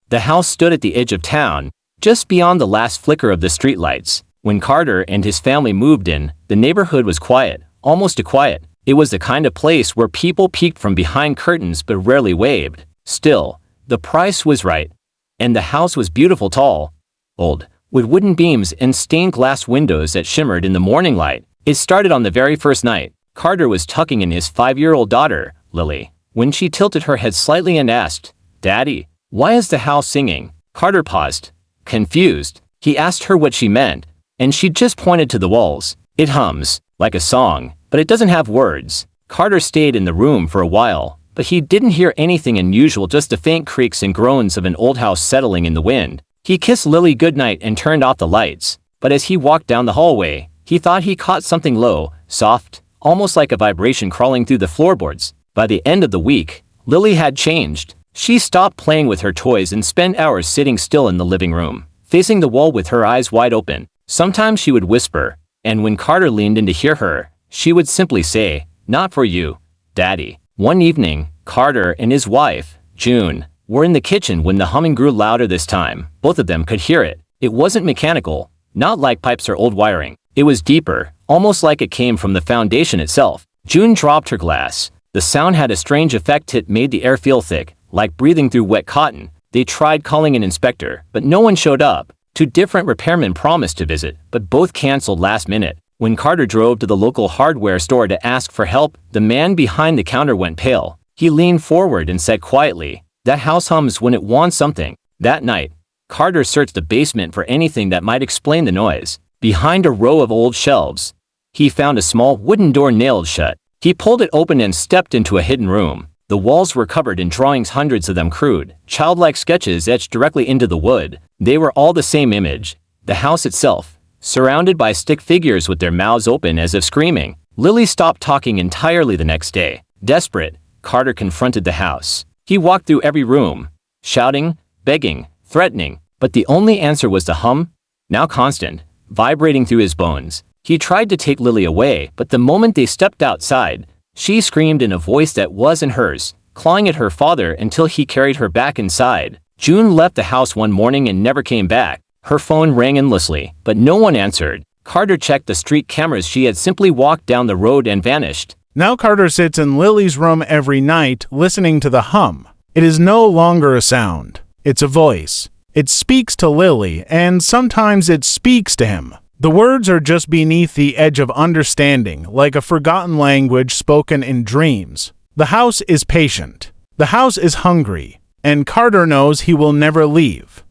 The house stood at the edge of town, just beyond the last flicker of the streetlights. When Carter and his family moved in, the neighborhood was quiet, almost too quiet. It was the kind of place where people peeked from behind curtains but rarely waved. Still, the price was right. And the house was beautiful, tall, old, with wooden beams and stained glass windows that shimmered in the morning light. It started on the very first night. Carter was tucking in his 5-year-old daughter, Lily, when she tilted her head slightly and asked, "Daddy, why is the house singing?" Carter paused, confused. He asked her what she meant, and she just pointed to the walls. "It hums, like a song, but it doesn't have words." Carter stayed in the room for a while, but he didn't hear anything unusual, just the faint creaks and groans of an old house settling in the wind. He kissed Lily goodnight and turned off the lights, but as he walked down the hallway, he thought he caught something low, soft, almost like a vibration crawling through the floorboards. By the end of the week, Lily had changed. She stopped playing with her toys and spent hours sitting still in the living room, facing the wall with her eyes wide open. Sometimes she would whisper, and when Carter leaned in to hear her, she would simply say, "Not for you, Daddy." One evening, Carter and his wife, June, were in the kitchen when the humming grew louder this time. Both of them could hear it. It wasn't mechanical, not like pipes or old wiring. It was deeper, almost like it came from the foundation itself. June dropped her glass. The sound had a strange effect. It made the air feel thick, like breathing through wet cotton. They tried calling an inspector, but no one showed up. 2 different repairmen promised to visit, but both canceled last minute. When Carter drove to the local hardware store to ask for help, the man behind the counter went pale. He leaned forward and said quietly, "That house hums when it wants something." That night, Carter searched the basement for anything that might explain the noise. Behind a row of old shelves, he found a small wooden door nailed shut. He pulled it open and stepped into a hidden room. The walls were covered in drawings, hundreds of them crude, childlike sketches etched directly into the wood. They were all the same image. The house itself, surrounded by stick figures with their mouths open as if screaming. Lily stopped talking entirely the next day. Desperate, Carter confronted the house. He walked through every room, shouting, begging, threatening, but the only answer was the hum, now constant, vibrating through his bones. He tried to take Lily away, but the moment they stepped outside, she screamed in a voice that wasn't hers, clawing at her father until he carried her back inside. June left the house one morning and never came back. Her phone rang endlessly, but no one answered. Carter checked the street cameras. She had simply walked down the road and vanished. Now Carter sits in Lily's room every night, listening to the hum. It is no longer a sound. It's a voice. It speaks to Lily, and sometimes it speaks to him. The words are just beneath the edge of understanding, like a forgotten language spoken in dreams. The house is patient. The house is hungry, and Carter knows he will never leave.